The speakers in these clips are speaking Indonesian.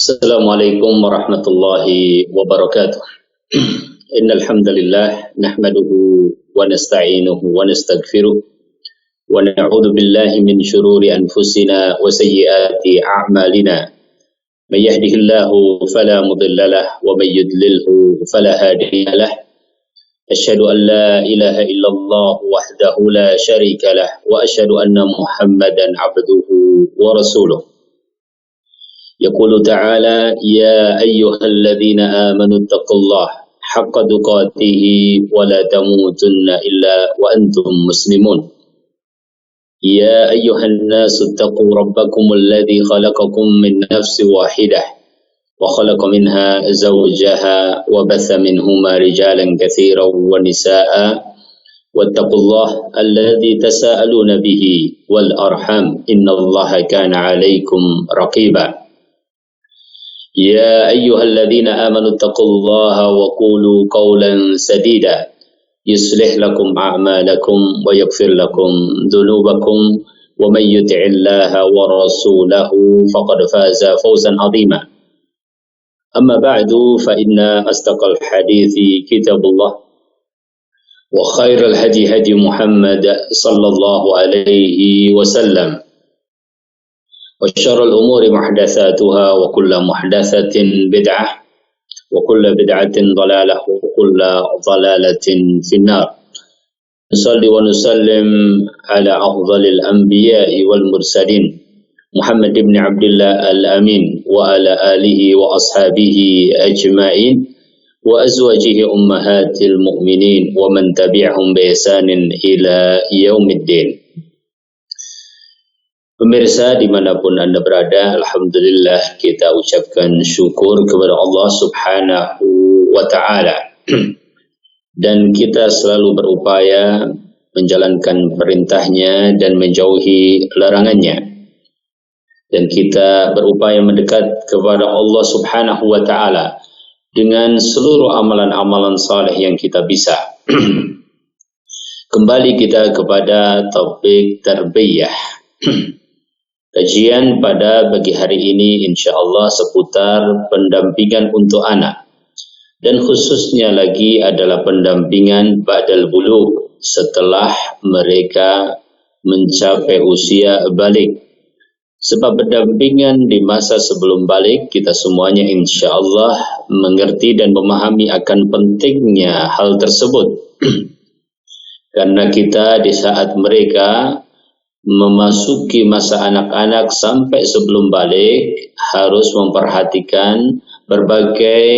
Assalamualaikum warahmatullahi wabarakatuh. Innal hamdalillah nahmaduhu wa nasta'inuhu wa nastaghfiruh wa na'udzu billahi min shururi anfusina wa sayyiati a'malina. May yahdihillahu fala mudilla lahu wa may yudlilhu fala hadiya lahu. Asyhadu an la ilaha illallah wahdahu la syarika lahu wa asyhadu anna Muhammadan 'abduhu wa rasuluh. يقول تعالى يا أيها الذين آمنوا اتقوا الله حق تقاته ولا تموتن إلا وأنتم مسلمون يا أيها الناس اتقوا ربكم الذي خلقكم من نفس واحدة وخلق منها زوجها وبث منهما رجالا كثيرا ونساء واتقوا الله الذي تساءلون به والأرحام إن الله كان عليكم رقيبا يا أيها الذين آمنوا اتقوا الله وقولوا قولا سديدا يصلح لكم أعمالكم ويغفر لكم ذنوبكم ومن يطع الله ورسوله فقد فاز فوزا عظيما أما بعد فإن أصدق الحديث كتاب الله وخير الهدي هدي محمد صلى الله عليه وسلم وشر الأمور محدثاتها وكل محدثة بدعة وكل بدعة ضلالة وكل ضلالة في النار. نصلي ونسلم على أفضل الأنبياء والمرسلين محمد بن عبد الله الأمين وعلى آله وأصحابه أجمعين وأزواجه أمهات المؤمنين ومن تبعهم بإحسان إلى يوم الدين. Pemirsa dimanapun Anda berada, Alhamdulillah kita ucapkan syukur kepada Allah Subhanahu wa Ta'ala. Dan kita selalu berupaya menjalankan perintahnya dan menjauhi larangannya. Dan kita berupaya mendekat kepada Allah Subhanahu wa Ta'ala dengan seluruh amalan-amalan saleh yang kita bisa. Kembali kita kepada topik tarbiyah. Kajian pada pagi hari ini insyaallah seputar pendampingan untuk anak, dan khususnya lagi adalah pendampingan ba'dal bulugh, setelah mereka mencapai usia balik. Sebab pendampingan di masa sebelum balik kita semuanya insyaallah mengerti dan memahami akan pentingnya hal tersebut. Karena kita di saat mereka memasuki masa anak-anak sampai sebelum balik harus memperhatikan berbagai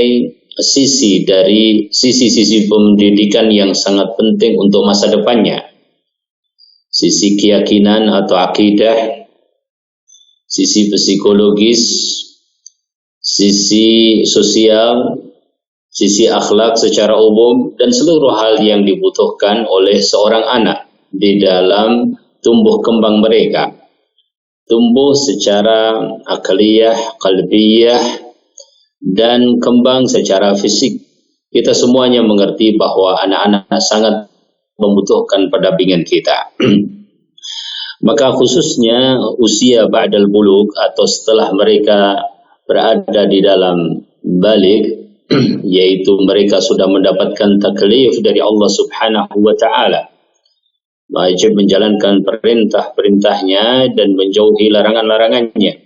sisi dari sisi-sisi pendidikan yang sangat penting untuk masa depannya. Sisi keyakinan atau akidah, sisi psikologis, sisi sosial, sisi akhlak secara umum, dan seluruh hal yang dibutuhkan oleh seorang anak di dalam tumbuh kembang mereka, tumbuh secara akliyah, qalbiyah, dan kembang secara fisik. Kita semuanya mengerti bahwa anak-anak sangat membutuhkan pendampingan kita. Maka khususnya usia ba'dal bulugh atau setelah mereka berada di dalam balik, yaitu mereka sudah mendapatkan taklif dari Allah Subhanahu wa Ta'ala, wajib menjalankan perintah-perintahnya dan menjauhi larangan-larangannya.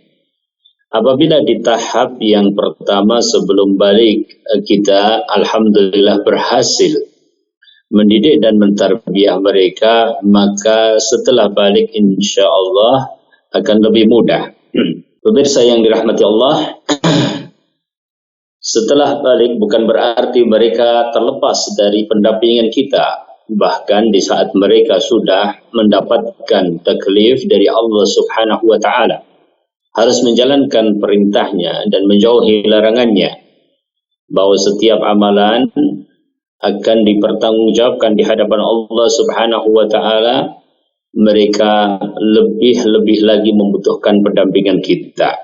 Apabila di tahap yang pertama sebelum balik kita alhamdulillah berhasil mendidik dan mentarbiyah mereka, maka setelah balik insyaallah akan lebih mudah. Pemirsa yang dirahmati Allah, setelah balik bukan berarti mereka terlepas dari pendampingan kita. Bahkan di saat mereka sudah mendapatkan taklif dari Allah Subhanahu wa Ta'ala, harus menjalankan perintahnya dan menjauhi larangannya, bahwa setiap amalan akan dipertanggungjawabkan di hadapan Allah Subhanahu wa Ta'ala. Mereka lebih lagi membutuhkan pendampingan kita.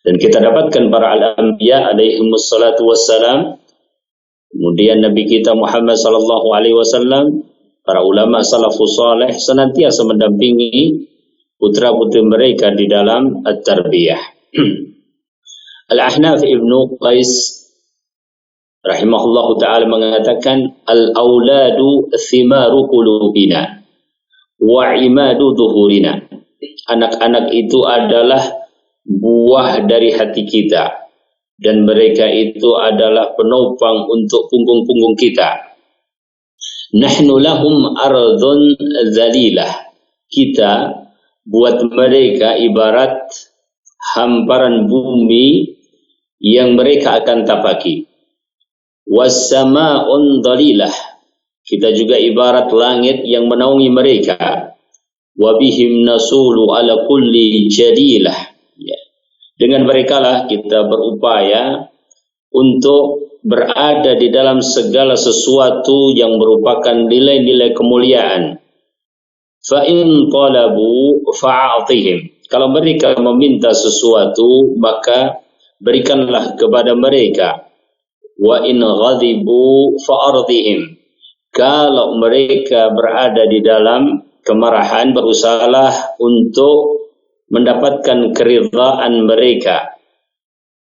Dan kita dapatkan para al-anbiya alaihimus salatu wassalam, kemudian Nabi kita Muhammad sallallahu alaihi wasallam, para ulama salafus saleh senantiasa mendampingi putra-putri mereka di dalam at-tarbiyah. Al-Ahnaf Ibnu Qais rahimahullahu ta'ala mengatakan, al-auladu thimaru qulubina wa imadu zuhurina. Anak-anak itu adalah buah dari hati kita, dan mereka itu adalah penopang untuk punggung-punggung kita. Nahnu lahum ardhun zalilah. Kita buat mereka ibarat hamparan bumi yang mereka akan tapaki. Was-sama'un dhalilah. Kita juga ibarat langit yang menaungi mereka. Wa bihim nasulu ala kulli jadilah. Ya. Dengan mereka lah kita berupaya untuk berada di dalam segala sesuatu yang merupakan nilai-nilai kemuliaan. Fa in talabu fa'atihim. Kalau mereka meminta sesuatu, maka berikanlah kepada mereka. Wa in ghadibu fa'ardihim. Kalau mereka berada di dalam kemarahan, berusahalah untuk mendapatkan keridhaan mereka.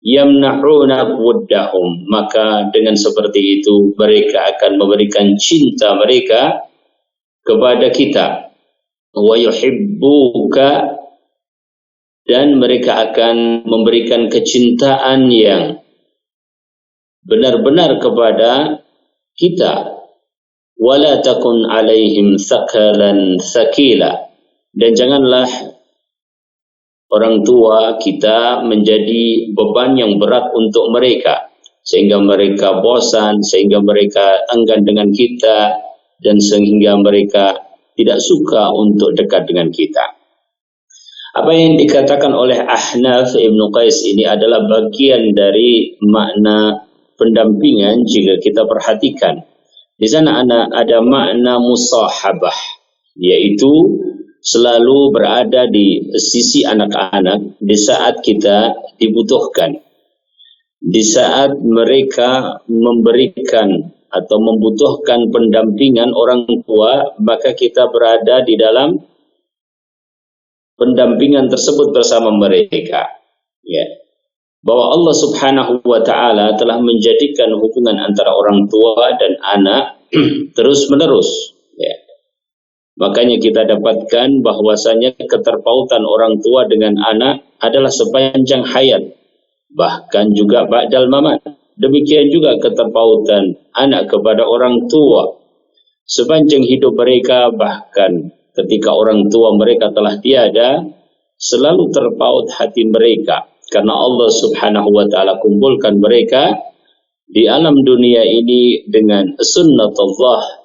Yamna'una wuddahum. Maka dengan seperti itu mereka akan memberikan cinta mereka kepada kita. Wa yuhibbuka. Dan mereka akan memberikan kecintaan yang benar-benar kepada kita. Wala takun alaihim thaqalan thaqila. Dan janganlah orang tua kita menjadi beban yang berat untuk mereka, sehingga mereka bosan, sehingga mereka enggan dengan kita, dan sehingga mereka tidak suka untuk dekat dengan kita. Apa yang dikatakan oleh Ahnaf Ibnu Qais ini adalah bagian dari makna pendampingan. Jika kita perhatikan, di sana ada makna musahabah, yaitu selalu berada di sisi anak-anak di saat kita dibutuhkan. Di saat mereka memberikan atau membutuhkan pendampingan orang tua, maka kita berada di dalam pendampingan tersebut bersama mereka. Ya. Bahwa Allah Subhanahu wa ta'ala telah menjadikan hubungan antara orang tua dan anak terus menerus. Ya. Makanya kita dapatkan bahwasanya keterpautan orang tua dengan anak adalah sepanjang hayat, bahkan juga ba'dal mamat. Demikian juga keterpautan anak kepada orang tua sepanjang hidup mereka, bahkan ketika orang tua mereka telah tiada, selalu terpaut hati mereka. Karena Allah Subhanahu wa ta'ala kumpulkan mereka di alam dunia ini dengan sunnatullah,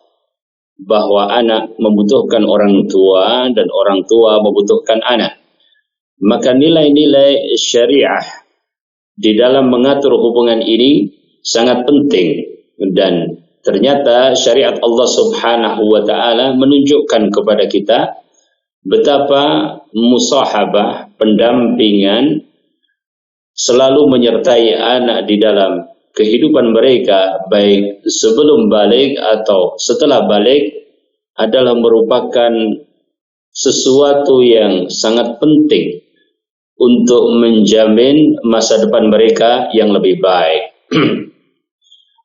bahwa anak membutuhkan orang tua dan orang tua membutuhkan anak. Maka nilai-nilai syariah di dalam mengatur hubungan ini sangat penting, dan ternyata syariat Allah Subhanahu wa ta'ala menunjukkan kepada kita betapa musahabah, pendampingan, selalu menyertai anak di dalam kehidupan mereka, baik sebelum balik atau setelah balik, adalah merupakan sesuatu yang sangat penting untuk menjamin masa depan mereka yang lebih baik.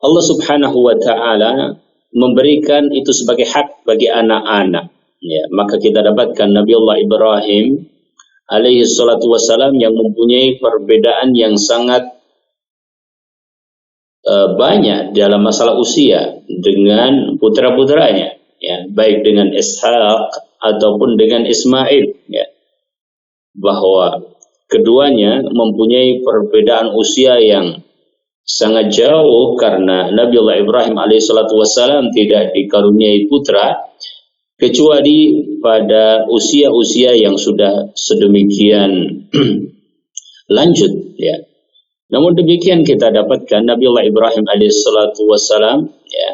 Allah Subhanahu wa ta'ala memberikan itu sebagai hak bagi anak-anak. Ya, maka kita dapatkan Nabiullah Ibrahim alaihi salatu wassalam yang mempunyai perbedaan yang sangat banyak dalam masalah usia dengan putra-putranya, ya, baik dengan Ishaq ataupun dengan Ismail, ya, bahwa keduanya mempunyai perbedaan usia yang sangat jauh, karena Nabiullah Ibrahim alaihissalatu wassalam tidak dikaruniai putra kecuali pada usia-usia yang sudah sedemikian lanjut, ya. Namun demikian kita dapatkan Nabiullah Ibrahim alaihissalatu wassalam, ya,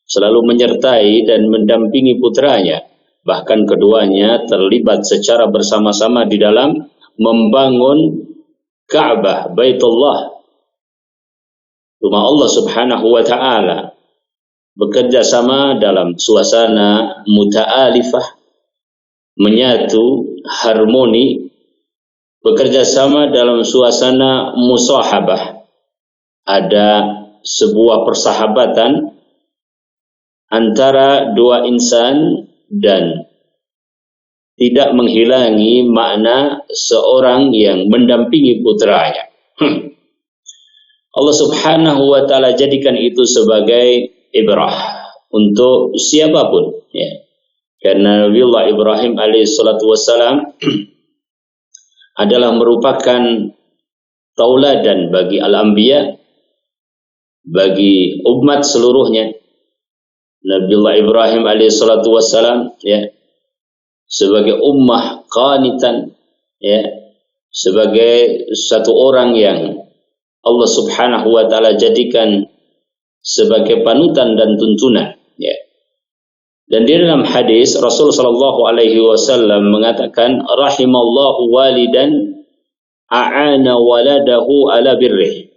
selalu menyertai dan mendampingi putranya. Bahkan keduanya terlibat secara bersama-sama di dalam membangun Ka'bah, Baitullah, rumah Allah Subhanahu wa ta'ala, bekerja sama dalam suasana muta'alifah, menyatu, harmoni, bekerja sama dalam suasana musahabah, ada sebuah persahabatan antara dua insan dan tidak menghilangi makna seorang yang mendampingi putranya. Allah Subhanahu wa taala jadikan itu sebagai ibrah untuk siapapun, ya. Karena Nabiullah Ibrahim alaihissalatu wassalam adalah merupakan tauladan bagi al-anbiya, bagi umat seluruhnya. Nabiullah Ibrahim alaihissalatu wassalam, ya, sebagai ummah qanitan, ya, sebagai satu orang yang Allah Subhanahu wa taala jadikan sebagai panutan dan tuntunan, ya. Dan di dalam hadis Rasul sallallahu alaihi wasallam mengatakan, rahimallahu walidan a'ana waladahu ala birrih.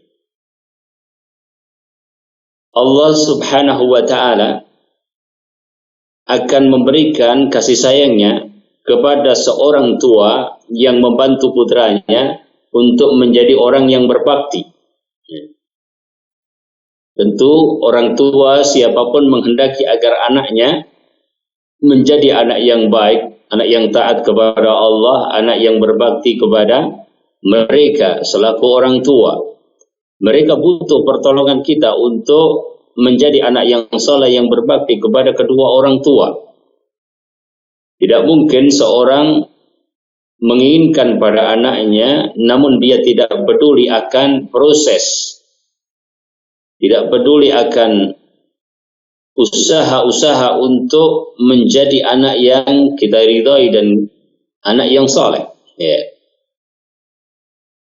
Allah Subhanahu wa taala akan memberikan kasih sayangnya kepada seorang tua yang membantu putranya untuk menjadi orang yang berbakti. Tentu orang tua siapapun menghendaki agar anaknya menjadi anak yang baik, anak yang taat kepada Allah, anak yang berbakti kepada mereka selaku orang tua. Mereka butuh pertolongan kita untuk menjadi anak yang saleh yang berbakti kepada kedua orang tua. Tidak mungkin seorang menginginkan pada anaknya namun dia tidak peduli akan proses, tidak peduli akan usaha-usaha untuk menjadi anak yang kita ridhai dan anak yang saleh, ya.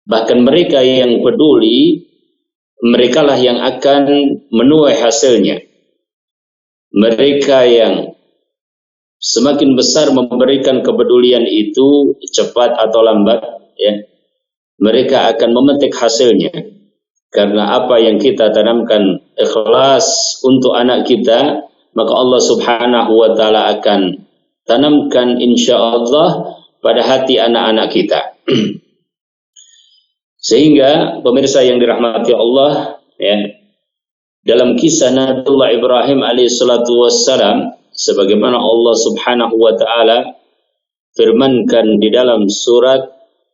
Bahkan mereka yang peduli, merekalah yang akan menuai hasilnya. Mereka yang semakin besar memberikan kepedulian itu, cepat atau lambat, ya, mereka akan memetik hasilnya. Karena apa yang kita tanamkan ikhlas untuk anak kita, maka Allah Subhanahu wa taala akan tanamkan insyaallah pada hati anak-anak kita. Sehingga pemirsa yang dirahmati Allah, ya, dalam kisah Nabiullah Ibrahim alaihissalatu wassalam, sebagaimana Allah Subhanahu wa taala firmankan di dalam surat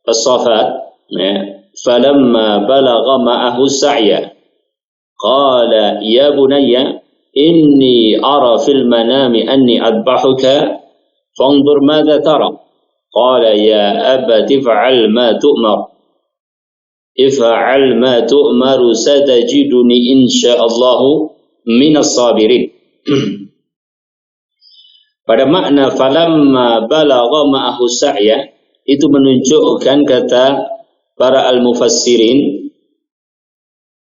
As-Saffat, ya, falamma balagha ma'ahu sa'ya qala ya bunayya inni ara fil manami anni adbahuka fanzur madza tara qala ya abati if'al ma tu'maru satajiduni insyaallahu minas sabirin. Pada makna falamma balagha ma'ahu sa'ya itu menunjukkan, kata para al-mufassirin,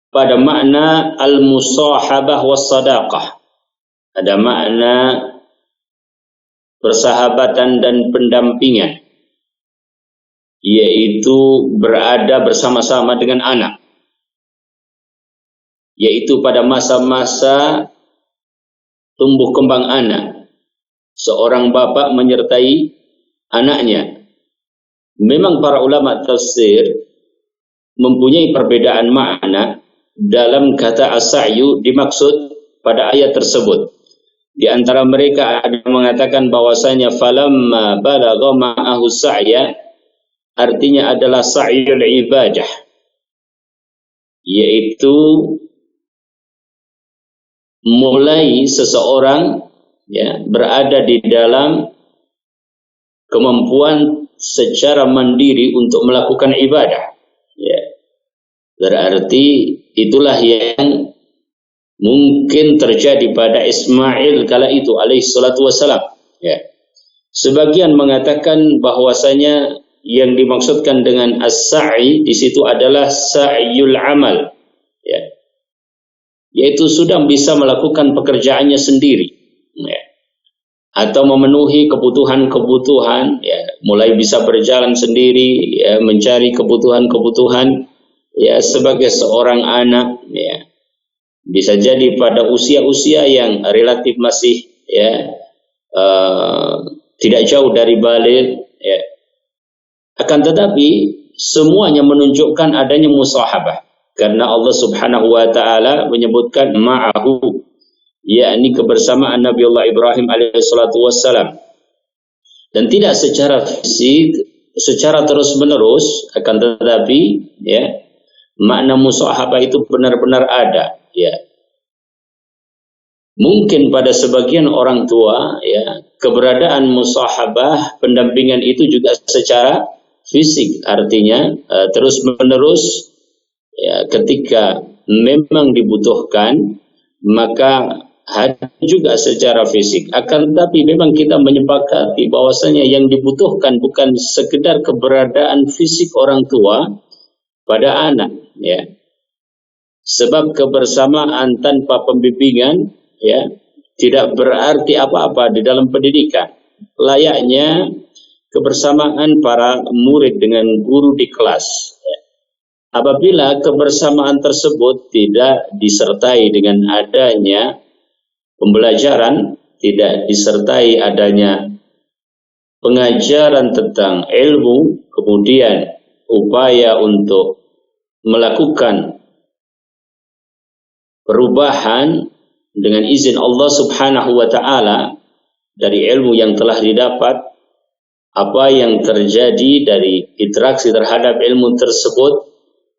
pada makna al-musahabah was-sadaqah. Ada makna persahabatan dan pendampingan, yaitu berada bersama-sama dengan anak, yaitu pada masa-masa tumbuh kembang anak, seorang bapak menyertai anaknya. Memang para ulama tafsir mempunyai perbedaan makna dalam kata as-sa'yu dimaksud pada ayat tersebut. Di antara mereka ada yang mengatakan bahwasanya falamma balagha ma'ahu sa'ya artinya adalah sa'yul ibadah, yaitu mulai seseorang, ya, berada di dalam kemampuan secara mandiri untuk melakukan ibadah, ya. Berarti itulah yang mungkin terjadi pada Ismail kala itu alaihi salatu wassalam, ya. Sebagian mengatakan bahwasanya yang dimaksudkan dengan as-sa'i di situ adalah sa'yul amal, ya, yaitu sudah bisa melakukan pekerjaannya sendiri, ya, atau memenuhi kebutuhan-kebutuhan, ya, mulai bisa berjalan sendiri, ya, mencari kebutuhan-kebutuhan, ya, sebagai seorang anak, ya, bisa jadi pada usia-usia yang relatif masih, ya, tidak jauh dari baligh, ya, Akan tetapi semuanya menunjukkan adanya musahabah, karena Allah Subhanahu wa taala menyebutkan ma'ahu, yakni kebersamaan Nabiullah Ibrahim alaihi salatu wassalam, dan tidak secara fisik, secara terus-menerus, akan tetapi ya, makna musahabah itu benar-benar ada, ya. Mungkin pada sebagian orang tua, ya, keberadaan musahabah, pendampingan itu juga secara fisik, artinya terus-menerus, ya, ketika memang dibutuhkan maka hadir juga secara fisik. Akan tetapi memang kita menyepakati bahwasanya yang dibutuhkan bukan sekedar keberadaan fisik orang tua pada anak, ya. Sebab kebersamaan tanpa pembimbingan, ya, tidak berarti apa-apa di dalam pendidikan. Layaknya kebersamaan para murid dengan guru di kelas, ya. Apabila kebersamaan tersebut tidak disertai dengan adanya pembelajaran, tidak disertai adanya pengajaran tentang ilmu, kemudian upaya untuk melakukan perubahan dengan izin Allah Subhanahu wa taala dari ilmu yang telah didapat, apa yang terjadi dari interaksi terhadap ilmu tersebut,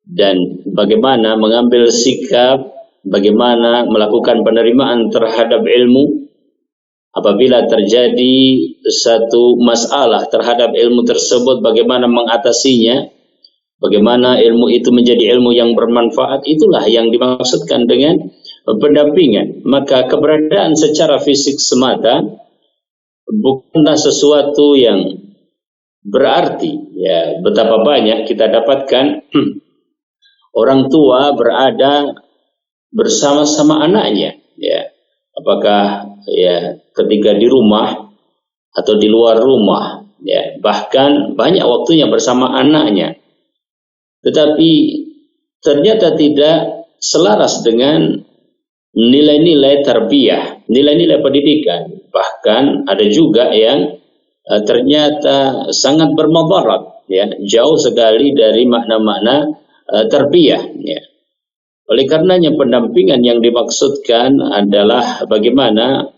dan bagaimana mengambil sikap, bagaimana melakukan penerimaan terhadap ilmu apabila terjadi satu masalah terhadap ilmu tersebut, bagaimana mengatasinya, bagaimana ilmu itu menjadi ilmu yang bermanfaat. Itulah yang dimaksudkan dengan pendampingan. Maka keberadaan secara fisik semata bukanlah sesuatu yang berarti, ya. Betapa banyak kita dapatkan orang tua berada bersama-sama anaknya, ya. Apakah, ya, ketika di rumah atau di luar rumah, ya, bahkan banyak waktunya bersama anaknya. Tetapi ternyata tidak selaras dengan nilai-nilai tarbiyah, nilai-nilai pendidikan. Bahkan ada juga yang ternyata sangat bermudarat, ya, jauh sekali dari makna-makna tarbiyah, ya. Oleh karenanya pendampingan yang dimaksudkan adalah bagaimana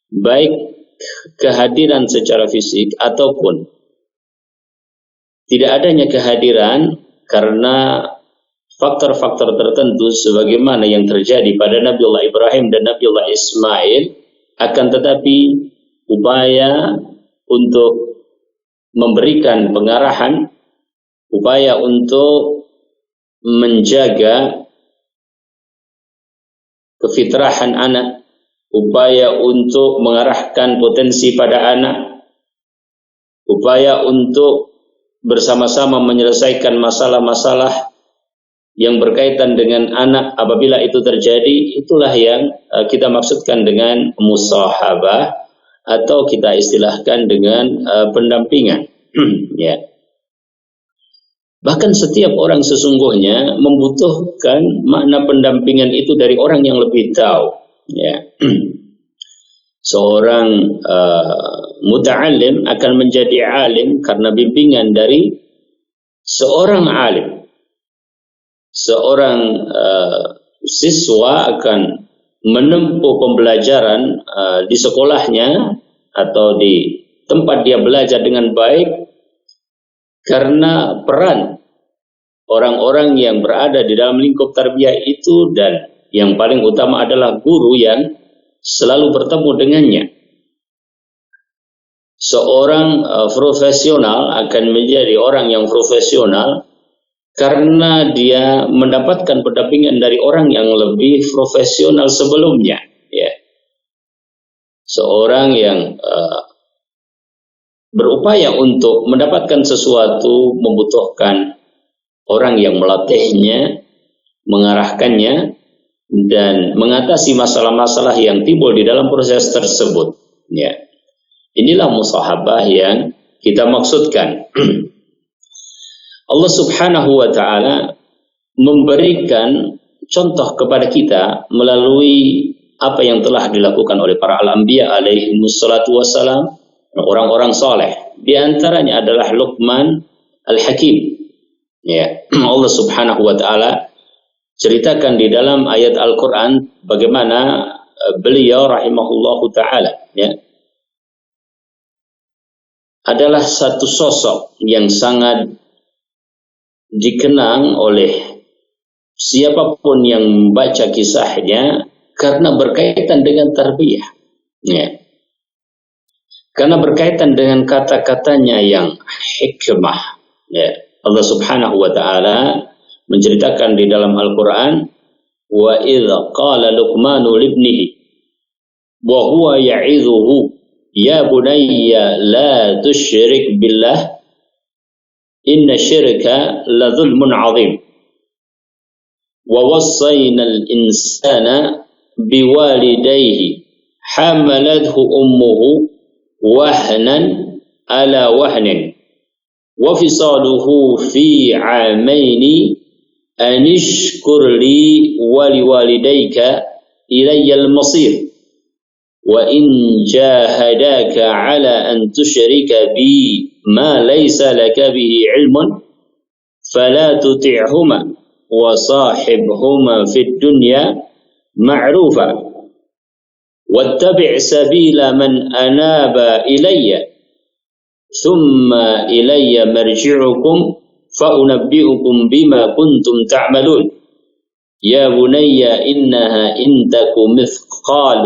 baik kehadiran secara fisik ataupun tidak adanya kehadiran karena faktor-faktor tertentu sebagaimana yang terjadi pada Nabiullah Ibrahim dan Nabiullah Ismail, akan tetapi upaya untuk memberikan pengarahan, upaya untuk menjaga kefitrahan anak, upaya untuk mengarahkan potensi pada anak, upaya untuk bersama-sama menyelesaikan masalah-masalah yang berkaitan dengan anak apabila itu terjadi, itulah yang kita maksudkan dengan musahabah, atau kita istilahkan dengan pendampingan. Ya. Bahkan setiap orang sesungguhnya membutuhkan makna pendampingan itu dari orang yang lebih tahu, ya. Seorang muta'alim akan menjadi alim karena bimbingan dari seorang alim. Seorang siswa akan menempuh pembelajaran di sekolahnya atau di tempat dia belajar dengan baik karena peran orang-orang yang berada di dalam lingkup tarbiyah itu, dan yang paling utama adalah guru yang selalu bertemu dengannya. Seorang profesional akan menjadi orang yang profesional karena dia mendapatkan pendampingan dari orang yang lebih profesional sebelumnya, ya. Seorang yang berupaya untuk mendapatkan sesuatu membutuhkan orang yang melatihnya, mengarahkannya, dan mengatasi masalah-masalah yang timbul di dalam proses tersebut, ya. Inilah musahabah yang kita maksudkan. Allah Subhanahu wa ta'ala memberikan contoh kepada kita melalui apa yang telah dilakukan oleh para al-anbiya alaihi wassalatu wassalam, orang-orang soleh. Di antaranya adalah Luqman Al-Hakim. Ya, Allah Subhanahu wa taala ceritakan di dalam ayat Al-Qur'an bagaimana beliau rahimahullahu taala ya adalah satu sosok yang sangat dikenang oleh siapapun yang membaca kisahnya karena berkaitan dengan tarbiyah ya. Karena berkaitan dengan kata-katanya yang hikmah ya. Allah Subhanahu wa taala menceritakan di dalam Al-Qur'an wa idza qala Luqmanu libnihi wa huwa ya'idhuhu ya bunayya la tusyrik billah inna syirka la dhulmun 'adzim wa wassayna al-insana biwalidayhi hamalathu ummuhu wahnan ala wahnin wa fisaluhu fi 'amaini anishkur li wa liwalidayka ilayyal masir wa in jahadaka ala an tusyrika bi ma laysa laka bihi ilmun fala tuti'huma wa sahibhuma fid dunya ma'rufa wattabi' sabila man anaba ilayya thumma ilayya marji'ukum فأنبئكم بما كنتم تعملون يا بني إنها إن تك مثقال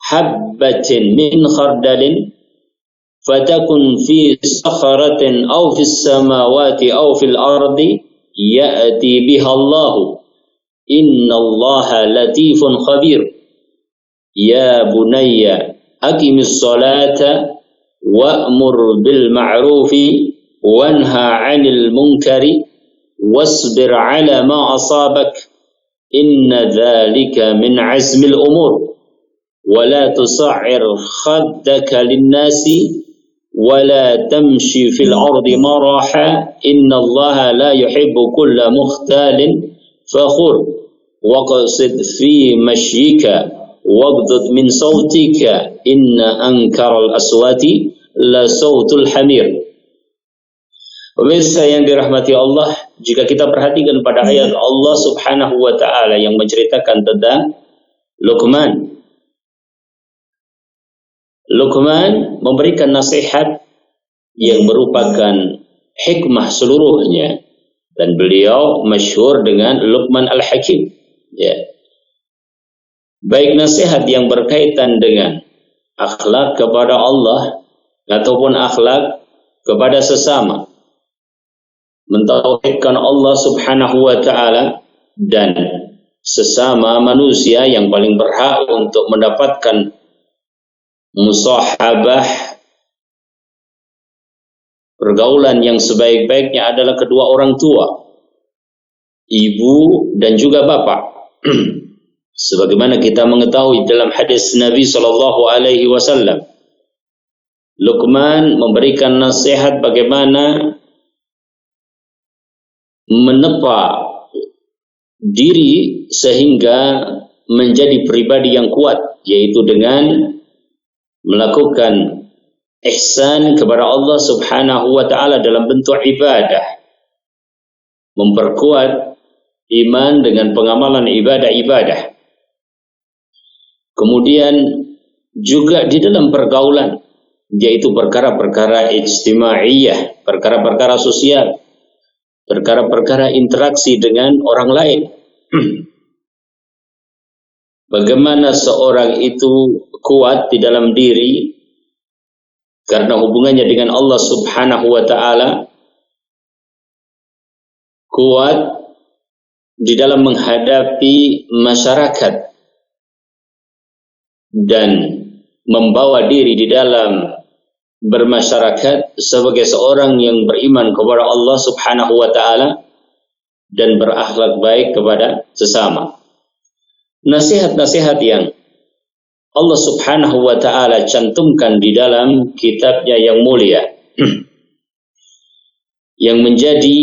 حبة من خردل فتكن في صخرة أو في السماوات أو في الأرض يأتي بها الله إن الله لطيف خبير يا بني أقم الصلاة وأمر بالمعروف وانهى عن المنكر واصبر على ما أصابك إن ذلك من عزم الأمور ولا تصعر خدك للناس ولا تمشي في الأرض مرحا إن الله لا يحب كل مختال فخور واقصد في مشيك واغضض من صوتك إن أنكر الأصوات لصوت الحمير. Pemirsa yang dirahmati Allah, jika kita perhatikan pada ayat Allah Subhanahu wa taala yang menceritakan tentang Luqman. Luqman memberikan nasihat yang merupakan hikmah seluruhnya dan beliau masyhur dengan Luqman Al-Hakim. Ya. Baik nasihat yang berkaitan dengan akhlak kepada Allah ataupun akhlak kepada sesama, mentauhidkan Allah Subhanahu wa taala dan sesama manusia yang paling berhak untuk mendapatkan musahabah pergaulan yang sebaik-baiknya adalah kedua orang tua, ibu dan juga bapak. Sebagaimana kita mengetahui dalam hadis Nabi sallallahu alaihi wasallam, Luqman memberikan nasihat bagaimana menepa diri sehingga menjadi pribadi yang kuat, yaitu dengan melakukan ihsan kepada Allah Subhanahu wa taala dalam bentuk ibadah, memperkuat iman dengan pengamalan ibadah-ibadah. Kemudian juga di dalam pergaulan, yaitu perkara-perkara ijtimaiyah, perkara-perkara sosial, perkara-perkara interaksi dengan orang lain. Bagaimana seorang itu kuat di dalam diri karena hubungannya dengan Allah Subhanahu wa taala, kuat di dalam menghadapi masyarakat dan membawa diri di dalam bermasyarakat sebagai seorang yang beriman kepada Allah Subhanahu wa taala dan berakhlak baik kepada sesama. Nasihat-nasihat yang Allah Subhanahu wa taala cantumkan di dalam kitabnya yang mulia yang menjadi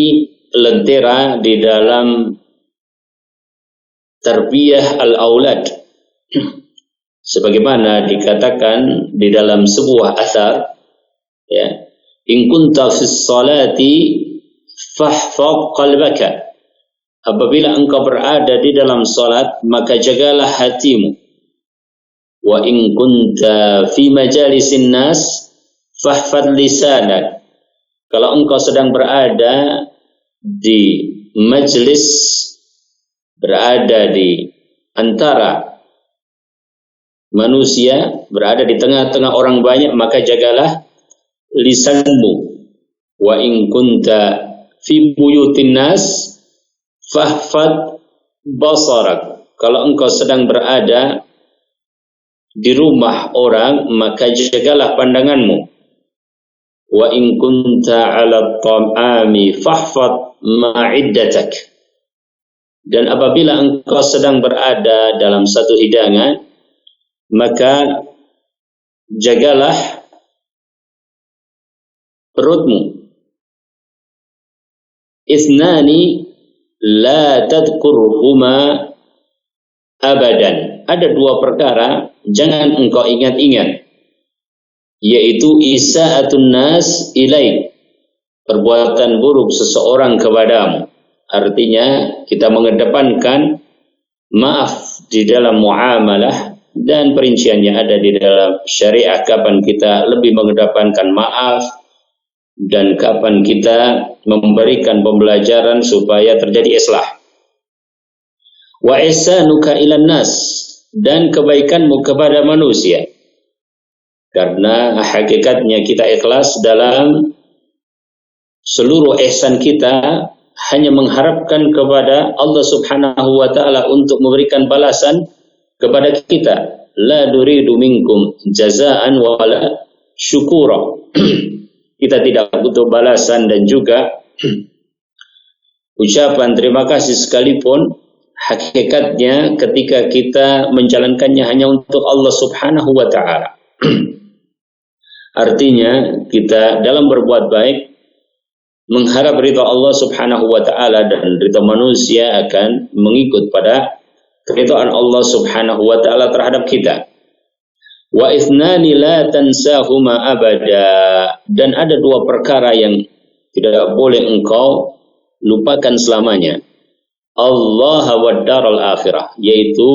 lentera di dalam tarbiyah al-aulad. Sebagaimana dikatakan di dalam sebuah asar, ya, In kunta fis salati fahfadh qalbaka. Apabila engkau berada di dalam salat, maka jagalah hatimu. Wa in kunta fi majalisin nas fahfadh lisanak. Kalau engkau sedang berada di majlis, berada di antara manusia, berada di tengah-tengah orang banyak, maka jagalah lisanmu. Wa in kunta fi buyutin nas fahfad basarak. Kalau engkau sedang berada di rumah orang, maka jagalah pandanganmu. Wa in kunta 'ala at-ta'ami fahfad ma'iddatak. Dan apabila engkau sedang berada dalam satu hidangan, maka jagalah perutmu. Ithnani la tadhkurhuma abadan. Ada dua perkara jangan engkau ingat-ingat, yaitu isa'atun nas ilaik, perbuatan buruk seseorang kepadamu. Artinya kita mengedepankan maaf di dalam muamalah, dan perinciannya ada di dalam syariah kapan kita lebih mengedepankan maaf dan kapan kita memberikan pembelajaran supaya terjadi islah. Wa ihsanuka ilan nas, dan kebaikanmu kepada manusia. Karena hakikatnya kita ikhlas dalam seluruh ihsan kita hanya mengharapkan kepada Allah Subhanahu wa ta'ala untuk memberikan balasan kepada kita. La nuridu minkum jazaan wala syukura. Kita tidak butuh balasan dan juga ucapan terima kasih sekalipun. Hakikatnya ketika kita menjalankannya hanya untuk Allah Subhanahu wa ta'ala. Artinya kita dalam berbuat baik mengharap ridha Allah Subhanahu wa ta'ala, dan ridha manusia akan mengikut pada keridhaan Allah Subhanahu wa ta'ala terhadap kita. Wa ithnani la tansahuma abada, dan ada dua perkara yang tidak boleh engkau lupakan selamanya. Allah wa daral akhirah, yaitu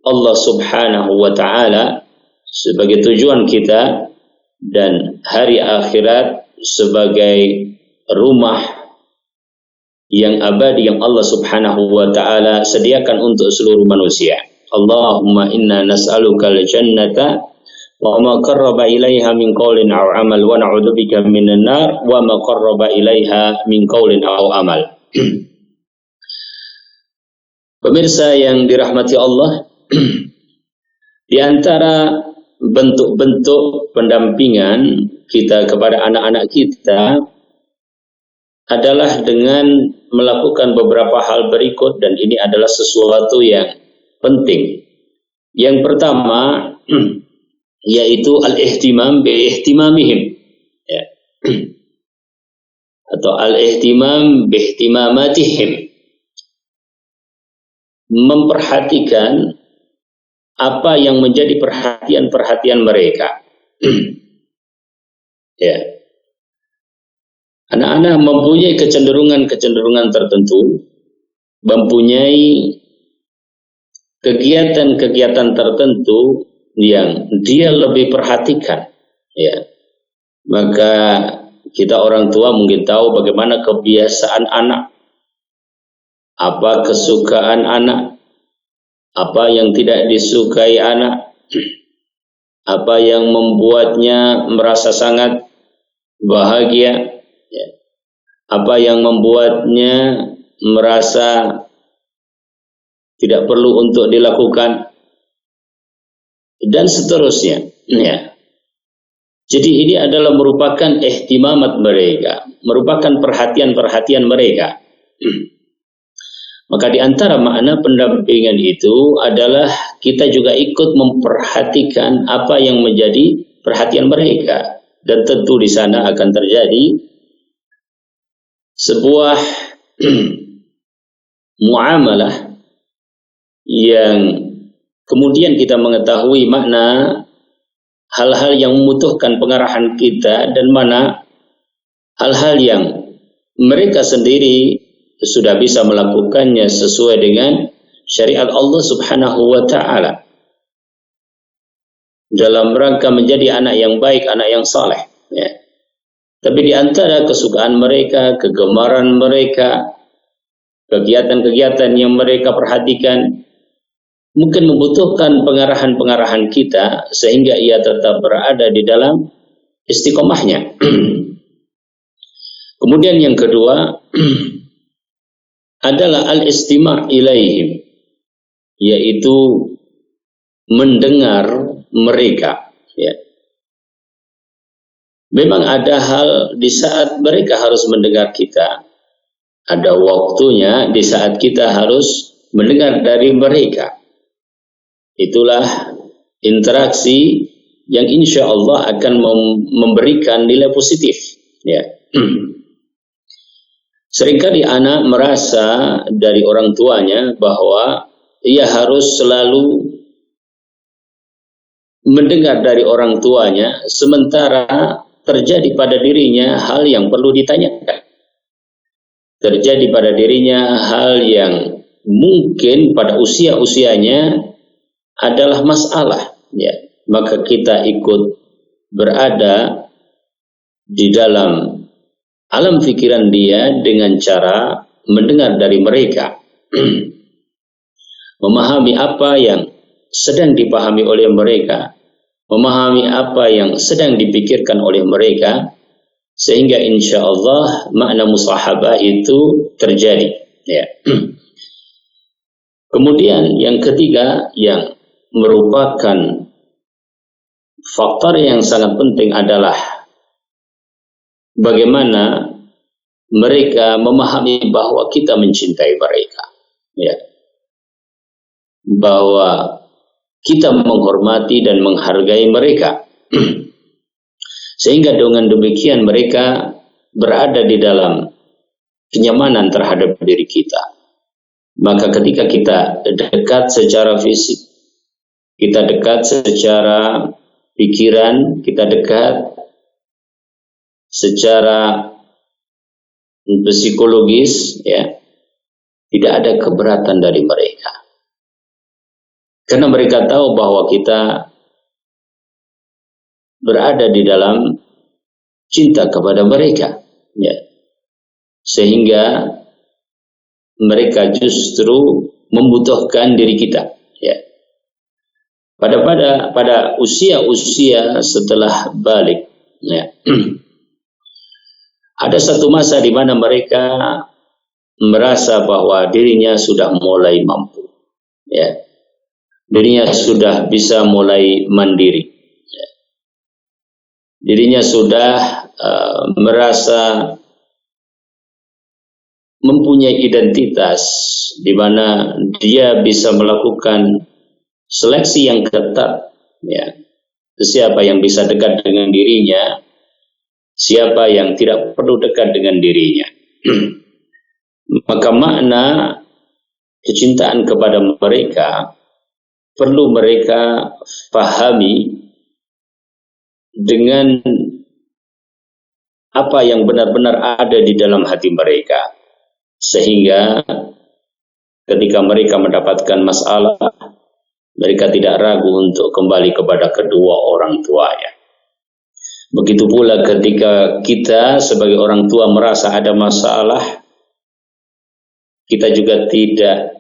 Allah Subhanahu wa ta'ala sebagai tujuan kita, dan hari akhirat sebagai rumah yang abadi yang Allah Subhanahu wa ta'ala sediakan untuk seluruh manusia. Allahumma inna nas'aluka al-jannata wa ma qarraba ilaiha min qawlin aw amal, wa na'udzubika minan nar wa ma qarraba ilaiha min qawlin aw amal. Pemirsa yang dirahmati Allah, di antara bentuk-bentuk pendampingan kita kepada anak-anak kita adalah dengan melakukan beberapa hal berikut, dan ini adalah sesuatu yang penting. Yang pertama yaitu al-ihtimam bi-ihtimamihim, ya. Atau al-ihtimam bi-ihtimamatihim, memperhatikan apa yang menjadi perhatian-perhatian mereka. Ya. Anak-anak mempunyai kecenderungan-kecenderungan tertentu, mempunyai kegiatan-kegiatan tertentu yang dia lebih perhatikan. Ya. Maka kita orang tua mungkin tahu bagaimana kebiasaan anak, apa kesukaan anak, apa yang tidak disukai anak, apa yang membuatnya merasa sangat bahagia, ya. Apa yang membuatnya merasa tidak perlu untuk dilakukan, dan seterusnya, ya. Jadi ini adalah merupakan ihtimamat mereka, merupakan perhatian-perhatian mereka. Maka di antara makna pendampingan itu adalah kita juga ikut memperhatikan apa yang menjadi perhatian mereka, dan tentu di sana akan terjadi sebuah muamalah yang kemudian kita mengetahui makna hal-hal yang membutuhkan pengarahan kita, dan mana hal-hal yang mereka sendiri sudah bisa melakukannya sesuai dengan syariat Allah Subhanahu wa taala dalam rangka menjadi anak yang baik, anak yang saleh, ya. Tapi di antara kesukaan mereka, kegemaran mereka, kegiatan-kegiatan yang mereka perhatikan mungkin membutuhkan pengarahan-pengarahan kita sehingga ia tetap berada di dalam istiqomahnya. Kemudian yang kedua adalah al-istima' ilaihim, yaitu mendengar mereka, ya. Memang ada hal di saat mereka harus mendengar kita, ada waktunya di saat kita harus mendengar dari mereka. Itulah interaksi yang insya Allah akan memberikan nilai positif, ya. Seringkali anak merasa dari orang tuanya bahwa ia harus selalu mendengar dari orang tuanya, sementara terjadi pada dirinya hal yang perlu ditanyakan. Terjadi pada dirinya hal yang mungkin pada usia-usianya adalah masalah, ya. Maka kita ikut berada di dalam alam pikiran dia dengan cara mendengar dari mereka. Memahami apa yang sedang dipahami oleh mereka, memahami apa yang sedang dipikirkan oleh mereka, sehingga insya Allah makna musahabah itu terjadi, ya. Kemudian yang ketiga yang merupakan faktor yang sangat penting adalah bagaimana mereka memahami bahwa kita mencintai mereka, ya. Bahwa kita menghormati dan menghargai mereka. Sehingga dengan demikian mereka berada di dalam kenyamanan terhadap diri kita. Maka ketika kita dekat secara fisik, kita dekat secara pikiran, kita dekat secara psikologis, ya, tidak ada keberatan dari mereka. Karena mereka tahu bahwa kita berada di dalam cinta kepada mereka, ya. Sehingga mereka justru membutuhkan diri kita, ya. Pada usia-usia setelah balik, ya. Ada satu masa di mana mereka merasa bahwa dirinya sudah mulai mampu, ya. Dirinya sudah bisa mulai mandiri, ya. Dirinya sudah merasa mempunyai identitas di mana dia bisa melakukan seleksi yang ketat, ya. Siapa yang bisa dekat dengan dirinya, siapa yang tidak perlu dekat dengan dirinya. Maka makna kecintaan kepada mereka perlu mereka pahami dengan apa yang benar-benar ada di dalam hati mereka, sehingga ketika mereka mendapatkan masalah, mereka tidak ragu untuk kembali kepada kedua orang tuanya. Begitu pula ketika kita sebagai orang tua merasa ada masalah, kita juga tidak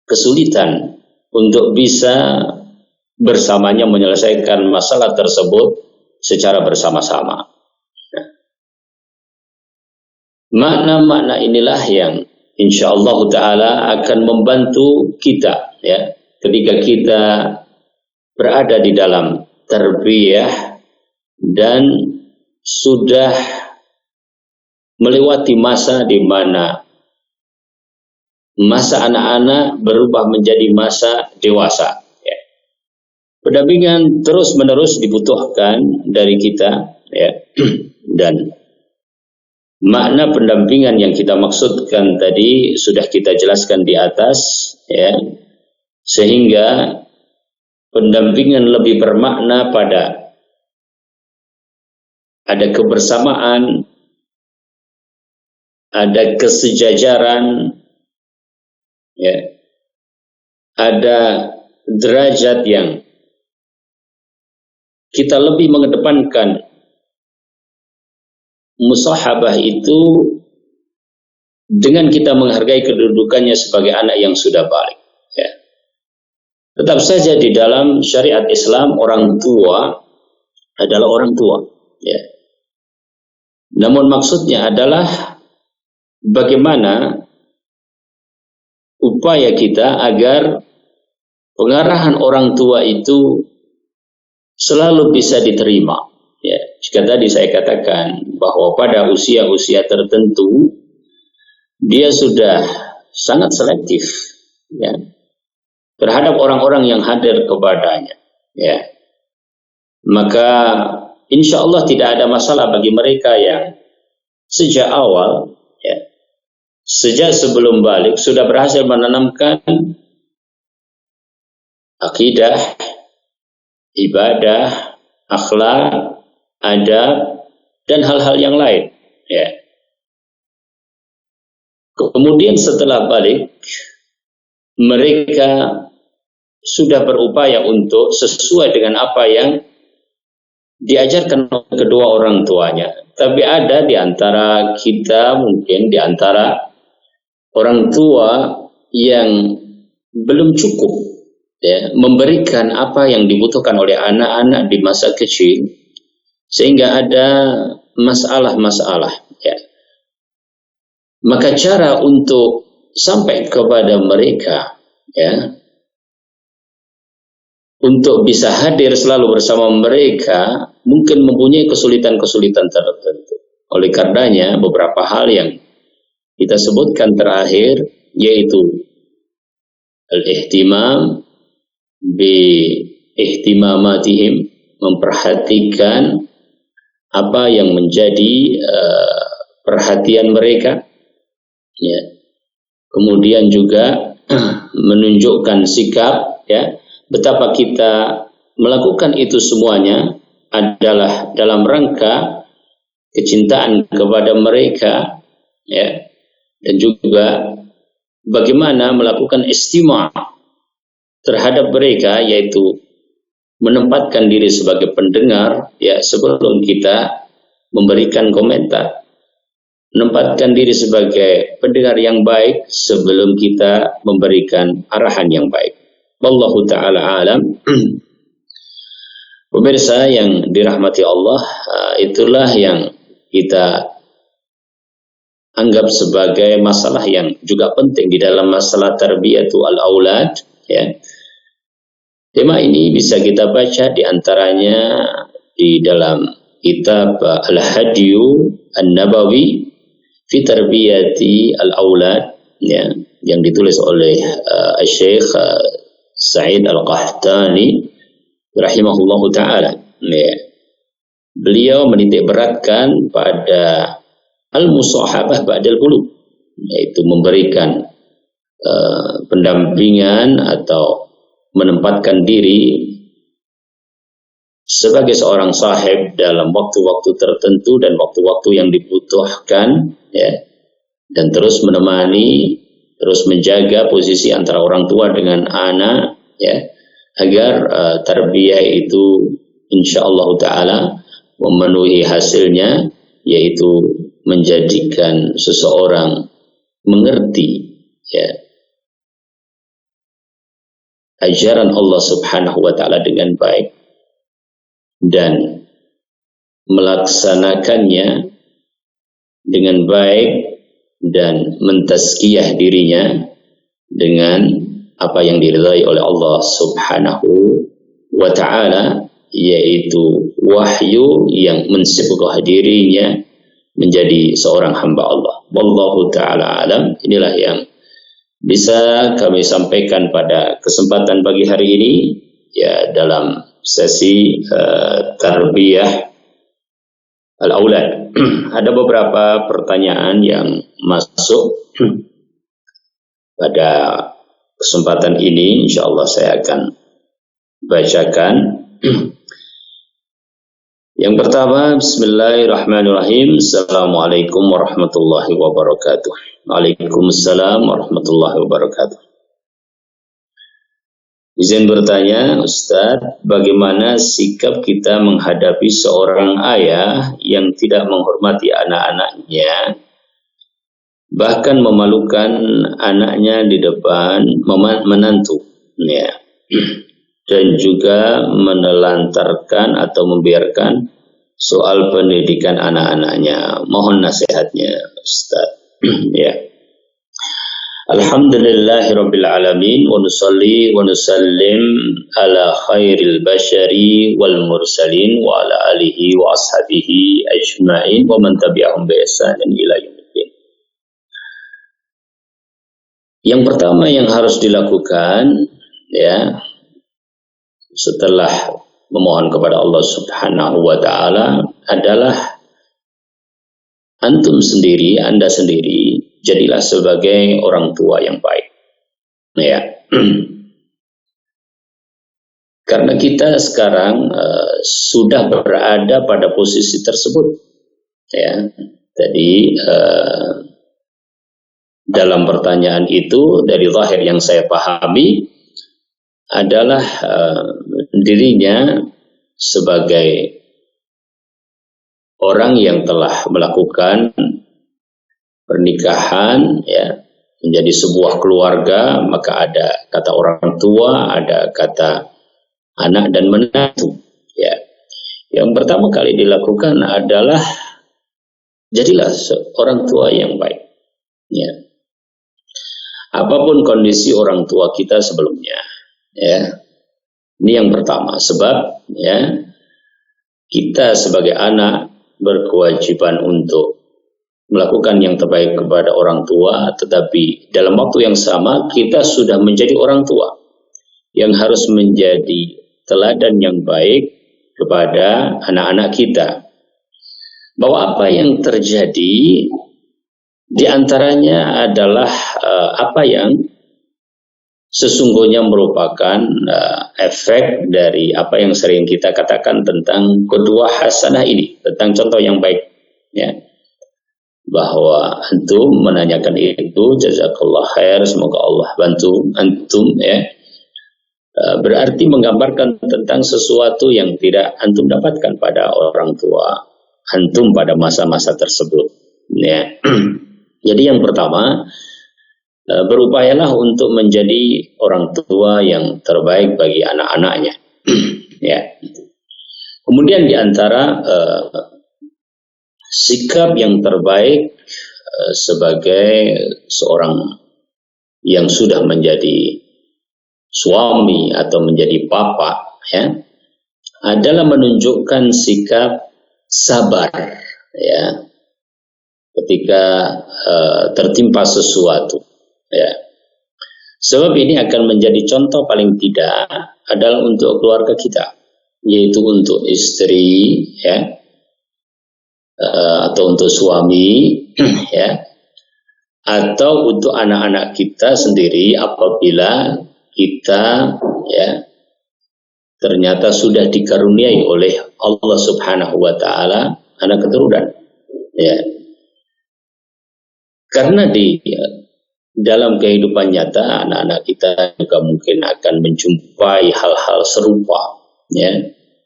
kesulitan untuk bisa bersamanya menyelesaikan masalah tersebut secara bersama-sama. Makna-makna inilah yang insya Allah Ta'ala akan membantu kita, ya, ketika kita berada di dalam tarbiyah dan sudah melewati masa di mana masa anak-anak berubah menjadi masa dewasa, ya. Pendampingan terus-menerus dibutuhkan dari kita, ya. Dan makna pendampingan yang kita maksudkan tadi sudah kita jelaskan di atas, ya. Sehingga pendampingan lebih bermakna pada ada kebersamaan, ada kesejajaran, ya, ada derajat yang kita lebih mengedepankan musahabah itu dengan kita menghargai kedudukannya sebagai anak yang sudah balik. Ya. Tetap saja di dalam syariat Islam orang tua adalah orang tua. Ya. Namun maksudnya adalah bagaimana upaya kita agar pengarahan orang tua itu selalu bisa diterima. Ya, jika tadi saya katakan bahwa pada usia-usia tertentu dia sudah sangat selektif, ya, terhadap orang-orang yang hadir kepadanya. Ya, maka insya Allah tidak ada masalah bagi mereka yang sejak awal, ya, sejak sebelum balik sudah berhasil menanamkan akidah, ibadah, akhlak, adab, dan hal-hal yang lain. Ya. Kemudian setelah balik, mereka sudah berupaya untuk sesuai dengan apa yang diajarkan oleh kedua orang tuanya. Tapi ada di antara kita, mungkin di antara orang tua yang belum cukup, ya, memberikan apa yang dibutuhkan oleh anak-anak di masa kecil, sehingga ada masalah-masalah. Ya. Maka cara untuk sampai kepada mereka, ya, untuk bisa hadir selalu bersama mereka, mungkin mempunyai kesulitan-kesulitan tertentu. Oleh karenanya beberapa hal yang kita sebutkan terakhir, yaitu al-ihtimam bi ihtimamatihim, memperhatikan apa yang menjadi perhatian mereka, ya. Kemudian juga menunjukkan sikap, ya, betapa kita melakukan itu semuanya adalah dalam rangka kecintaan kepada mereka, ya, dan juga bagaimana melakukan istima' terhadap mereka, yaitu menempatkan diri sebagai pendengar, ya, sebelum kita memberikan komentar, menempatkan diri sebagai pendengar yang baik sebelum kita memberikan arahan yang baik. Wallahu ta'ala alam. Pemirsa yang dirahmati Allah, itulah yang kita anggap sebagai masalah yang juga penting di dalam masalah tarbiyatu al-aulad, ya. Tema ini bisa kita baca di antaranya di dalam kitab Al-Hadyu An-Nabawi fi Tarbiyati Al-Aulad, ya, yang ditulis oleh Syekh Sa'id Al-Qahtani rahimahullahu ta'ala. Ya. Beliau menitik beratkan pada al-musahabah ba'dal bulugh, yaitu memberikan pendampingan atau menempatkan diri sebagai seorang sahib dalam waktu-waktu tertentu dan waktu-waktu yang dibutuhkan, ya, dan terus menemani, terus menjaga posisi antara orang tua dengan anak, ya, agar tarbiyah itu insyaallah ta'ala memenuhi hasilnya, yaitu menjadikan seseorang mengerti, ya, ajaran Allah Subhanahu wa ta'ala dengan baik dan melaksanakannya dengan baik dan mentazkiyah dirinya dengan apa yang diridhai oleh Allah Subhanahu wa ta'ala, yaitu wahyu yang mensibghah dirinya menjadi seorang hamba Allah. Wallahu ta'ala alam. Inilah yang bisa kami sampaikan pada kesempatan pagi hari ini, ya, dalam sesi tarbiyah al-aulad. Ada beberapa pertanyaan yang masuk pada kesempatan ini, insyaallah saya akan bacakan. Yang pertama, bismillahirrahmanirrahim. Assalamualaikum warahmatullahi wabarakatuh. Waalaikumsalam warahmatullahi wabarakatuh. Izin bertanya, Ustadz, bagaimana sikap kita menghadapi seorang ayah yang tidak menghormati anak-anaknya, bahkan memalukan anaknya di depan menantu, ya, dan juga menelantarkan atau membiarkan soal pendidikan anak-anaknya. Mohon nasihatnya, Ustaz. Ya. Alhamdulillahirabbil alamin wa nusalli wa nusallim ala khairil bashari wal mursalin wa ala alihi wa ashabihi ajma'in wa man tabi'ahum bi ihsanin ila yaumiddin. Yang pertama yang harus dilakukan, ya, setelah memohon kepada Allah Subhanahu wa taala adalah antum sendiri, Anda sendiri, jadilah sebagai orang tua yang baik. Ya. Karena kita sekarang sudah berada pada posisi tersebut. Ya. Jadi dalam pertanyaan itu dari zahir yang saya pahami adalah dirinya sebagai orang yang telah melakukan pernikahan, ya, menjadi sebuah keluarga, maka ada kata orang tua, ada kata anak dan menantu, ya. Yang pertama kali dilakukan adalah jadilah seorang tua yang baik, ya. Apapun kondisi orang tua kita sebelumnya, ya. Ini yang pertama, sebab, ya, kita sebagai anak berkewajiban untuk melakukan yang terbaik kepada orang tua, tetapi dalam waktu yang sama kita sudah menjadi orang tua yang harus menjadi teladan yang baik kepada anak-anak kita. Bahwa apa yang terjadi di antaranya adalah apa yang sesungguhnya merupakan efek dari apa yang sering kita katakan tentang qudwah hasanah ini, tentang contoh yang baik, ya. Bahwa antum menanyakan itu, jazakallah khair, semoga Allah bantu antum, ya. Berarti menggambarkan tentang sesuatu yang tidak antum dapatkan pada orang tua antum pada masa-masa tersebut, ya. Jadi yang pertama, berupayalah untuk menjadi orang tua yang terbaik bagi anak-anaknya. Ya. Kemudian di antara sikap yang terbaik sebagai seorang yang sudah menjadi suami atau menjadi papa, ya, adalah menunjukkan sikap sabar, ya, ketika tertimpa sesuatu, ya. Sebab ini akan menjadi contoh paling tidak adalah untuk keluarga kita, yaitu untuk istri, ya, atau untuk suami, ya, atau untuk anak-anak kita sendiri apabila kita, ya, ternyata sudah dikaruniai oleh Allah Subhanahu wa taala anak keturunan, ya. Karena di dalam kehidupan nyata anak-anak kita juga mungkin akan menjumpai hal-hal serupa, ya,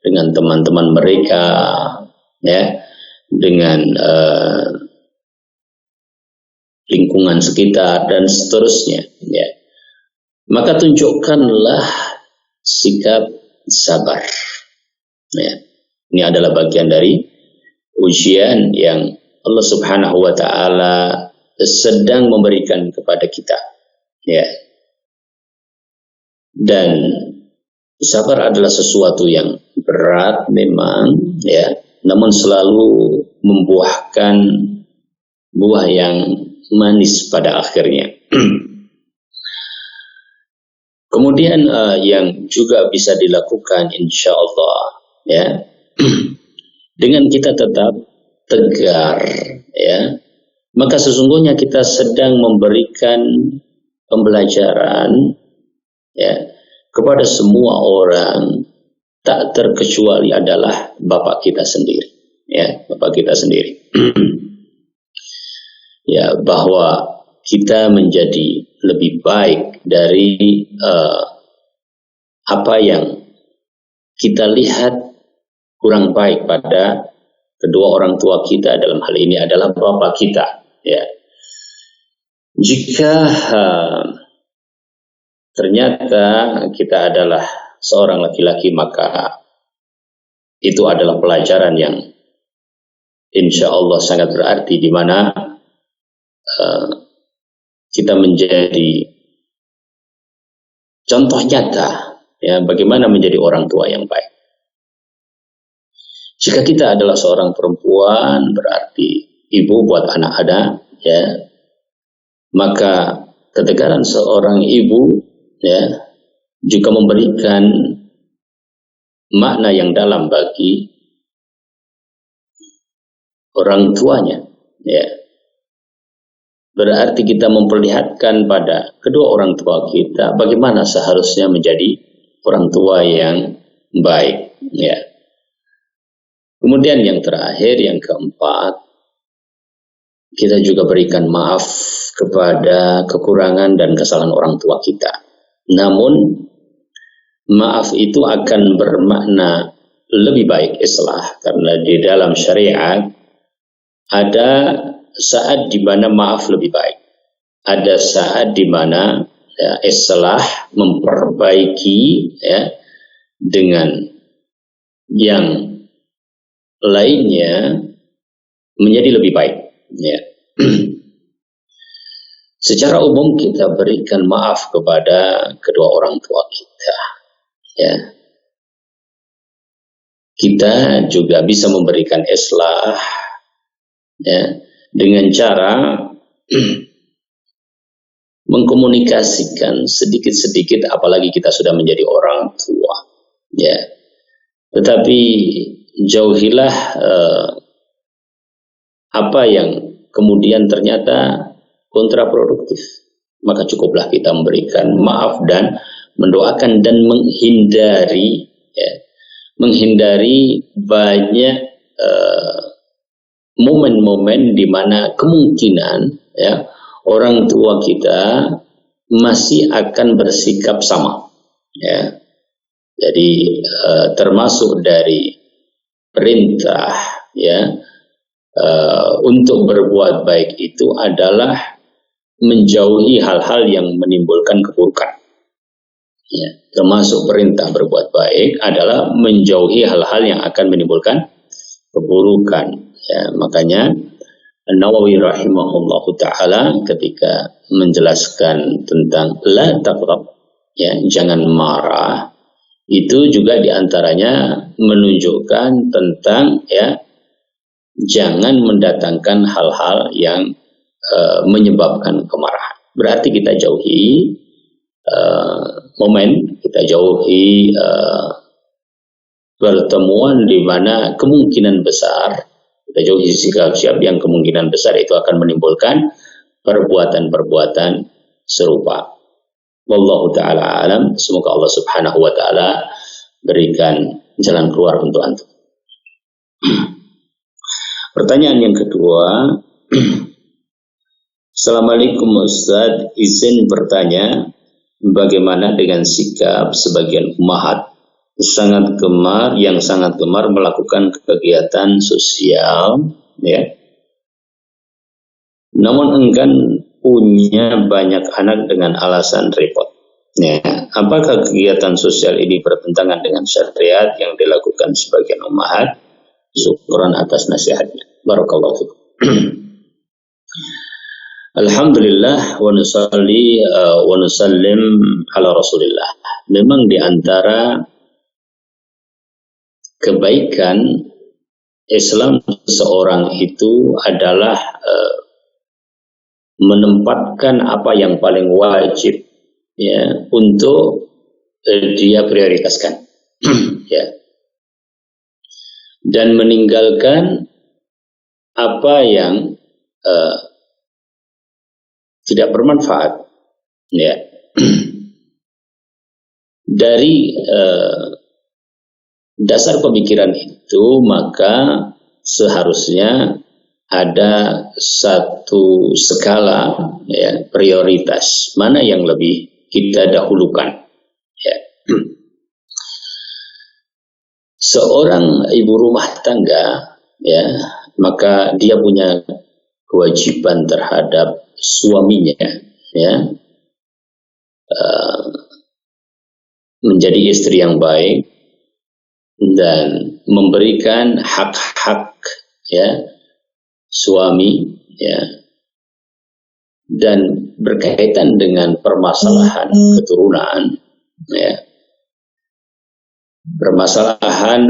dengan teman-teman mereka, ya, dengan lingkungan sekitar dan seterusnya, ya. Maka tunjukkanlah sikap sabar, ya. Ini adalah bagian dari ujian yang Allah Subhanahu wa taala sedang memberikan kepada kita, ya. Dan sabar adalah sesuatu yang berat memang, ya, namun selalu membuahkan buah yang manis pada akhirnya. Kemudian yang juga bisa dilakukan insya Allah, ya, dengan kita tetap tegar, ya, maka sesungguhnya kita sedang memberikan pembelajaran, ya, kepada semua orang tak terkecuali adalah bapak kita sendiri, ya, bapak kita sendiri. Ya, bahwa kita menjadi lebih baik dari apa yang kita lihat kurang baik pada kedua orang tua kita, dalam hal ini adalah bapak kita, ya. Jika ternyata kita adalah seorang laki-laki, maka itu adalah pelajaran yang insya Allah sangat berarti, di mana kita menjadi contoh nyata, ya, bagaimana menjadi orang tua yang baik. Jika kita adalah seorang perempuan, berarti ibu buat anak-anak, ya, maka ketegaran seorang ibu, ya, juga memberikan makna yang dalam bagi orang tuanya, ya. Berarti kita memperlihatkan pada kedua orang tua kita bagaimana seharusnya menjadi orang tua yang baik, ya. Kemudian yang terakhir, yang keempat, kita juga berikan maaf kepada kekurangan dan kesalahan orang tua kita. Namun maaf itu akan bermakna lebih baik islah, karena di dalam syariat ada saat di mana maaf lebih baik, ada saat di mana, ya, islah, memperbaiki, ya, dengan yang lainnya menjadi lebih baik, ya. Secara umum kita berikan maaf kepada kedua orang tua kita, ya. Kita juga bisa memberikan islah, ya, dengan cara mengkomunikasikan sedikit-sedikit, apalagi kita sudah menjadi orang tua, ya. Tetapi jauhilah apa yang kemudian ternyata kontraproduktif, maka cukuplah kita memberikan maaf dan mendoakan dan menghindari, ya, menghindari banyak momen-momen di mana kemungkinan, ya, orang tua kita masih akan bersikap sama, ya. Jadi termasuk dari perintah, ya, untuk berbuat baik itu adalah menjauhi hal-hal yang menimbulkan keburukan, ya. Termasuk perintah berbuat baik adalah menjauhi hal-hal yang akan menimbulkan keburukan, ya. Makanya An-Nawawi rahimahullahu ta'ala ketika menjelaskan tentang la taghdab, ya, jangan marah, itu juga diantaranya menunjukkan tentang, ya, jangan mendatangkan hal-hal yang menyebabkan kemarahan. Berarti kita jauhi momen, kita jauhi pertemuan di mana kemungkinan besar, kita jauhi sikap-sikap yang kemungkinan besar itu akan menimbulkan perbuatan-perbuatan serupa. Wallahu ta'ala alam. Semoga Allah subhanahu wa ta'ala berikan jalan keluar untuk antum. Pertanyaan yang kedua, Assalamualaikum Ustaz, izin bertanya, bagaimana dengan sikap sebagian ummahat yang sangat gemar melakukan kegiatan sosial, ya, namun enggan punya banyak anak dengan alasan repot, ya. Apakah kegiatan sosial ini bertentangan dengan syariat yang dilakukan sebagian ummahat? Syukuran atas nasihatnya. Barakallahu fikum. Alhamdulillah wa nusalli wa nusallim ala Rasulillah. Memang di antara kebaikan Islam seorang itu adalah menempatkan apa yang paling wajib, ya, untuk dia prioritaskan, ya, dan meninggalkan apa yang tidak bermanfaat, ya. Dari dasar pemikiran itu, maka seharusnya ada satu skala ya, prioritas mana yang lebih kita dahulukan ya. Seorang ibu rumah tangga ya, maka dia punya kewajiban terhadap suaminya ya, menjadi istri yang baik dan memberikan hak-hak ya suami ya, dan berkaitan dengan permasalahan keturunan ya, permasalahan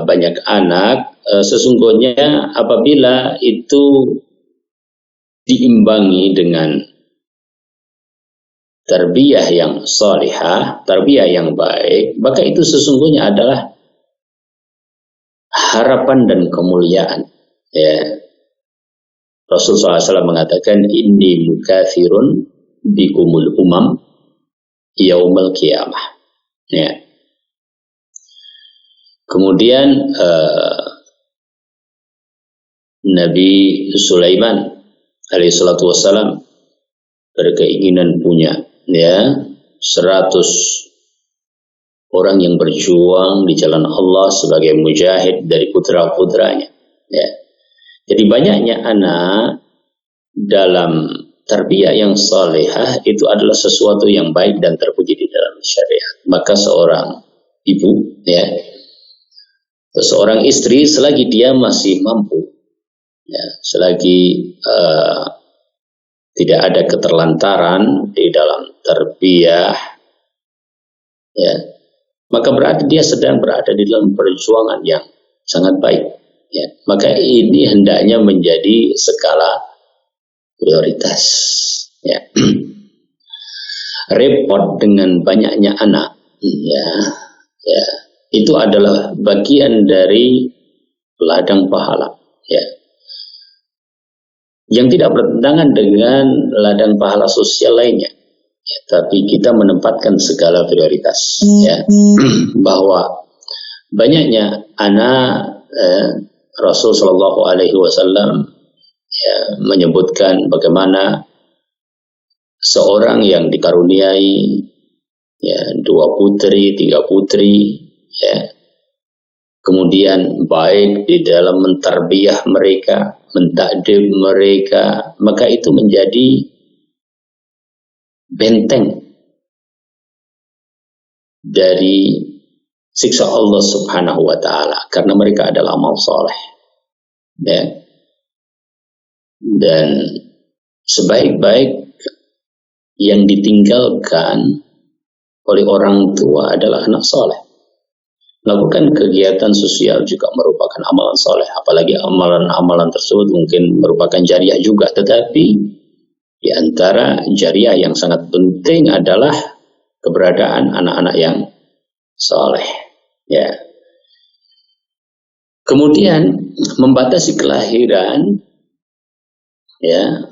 banyak anak, sesungguhnya apabila itu diimbangi dengan tarbiyah yang salihah, tarbiyah yang baik, maka itu sesungguhnya adalah harapan dan kemuliaan ya. Rasulullah SAW mengatakan, inni mukathirun bikumul umam yaumul qiyamah ya. Kemudian Nabi Sulaiman alaihissalatu wassalam berkeinginan punya ya 100 orang yang berjuang di jalan Allah sebagai mujahid dari putra-putranya ya. Jadi banyaknya anak dalam tarbiyah yang salihah itu adalah sesuatu yang baik dan terpuji di dalam syariat. Maka seorang ibu ya, seorang istri selagi dia masih mampu ya, selagi tidak ada keterlantaran di dalam tarbiyah ya, maka berarti dia sedang berada di dalam perjuangan yang sangat baik ya. Maka ini hendaknya menjadi skala prioritas ya. Repot dengan banyaknya anak ya, ya, itu adalah bagian dari ladang pahala ya, yang tidak bertentangan dengan ladang pahala sosial lainnya ya, tapi kita menempatkan segala prioritas ya. Bahwa banyaknya anak Rasul Shallallahu Alaihi Wasallam ya, menyebutkan bagaimana seorang yang dikaruniai ya 2 putri, 3 putri ya, kemudian baik di dalam mentarbiyah mereka, mentakdim mereka, maka itu menjadi benteng dari siksa Allah Subhanahu wa taala, karena mereka adalah amal soleh ya. Dan sebaik-baik yang ditinggalkan oleh orang tua adalah anak soleh. Melakukan kegiatan sosial juga merupakan amalan soleh, apalagi amalan-amalan tersebut mungkin merupakan jariah juga. Tetapi di antara jariah yang sangat penting adalah keberadaan anak-anak yang soleh ya. Kemudian membatasi kelahiran ya,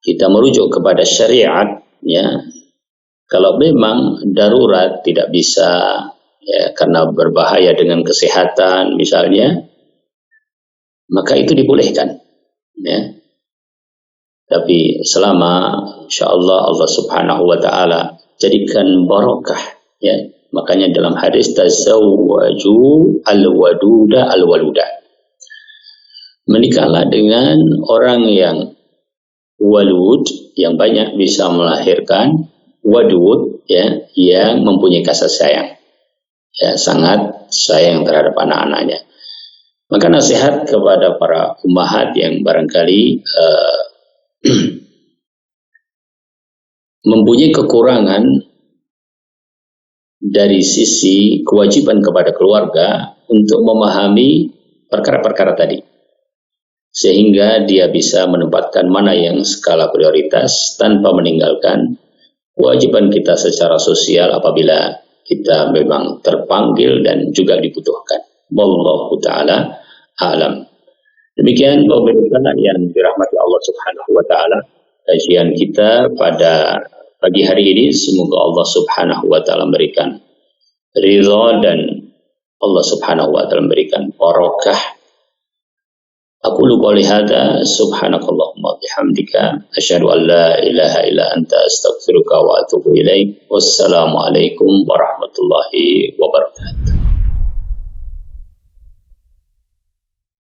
kita merujuk kepada syariat ya. Kalau memang darurat tidak bisa ya, karena berbahaya dengan kesehatan misalnya, maka itu dibolehkan ya. Tapi selama insyaallah Allah Subhanahu wa taala jadikan barakah ya. Makanya dalam hadis tazawwaju al-waduda al-waluda, menikahlah dengan orang yang walud, yang banyak bisa melahirkan, wadud ya, yang mempunyai kasih sayang ya, sangat sayang terhadap anak-anaknya. Maka nasihat kepada para ummahat yang barangkali mempunyai kekurangan dari sisi kewajiban kepada keluarga untuk memahami perkara-perkara tadi, sehingga dia bisa menempatkan mana yang skala prioritas tanpa meninggalkan kewajiban kita secara sosial apabila kita memang terpanggil dan juga dibutuhkan. Wallahu ta'ala a'lam. Demikian pemirsa yang dirahmati Allah Subhanahu wa taala, kajian kita pada pagi hari ini. Semoga Allah Subhanahu wa taala memberikan ridha dan Allah Subhanahu wa taala memberikan barokah. Aqulu qouli hadza subhanakallahumma bihamdika asyhadu an la ilaha illa anta astaghfiruka wa atubu ilaik. Wassalamu alaikum warahmatullahi wabarakatuh.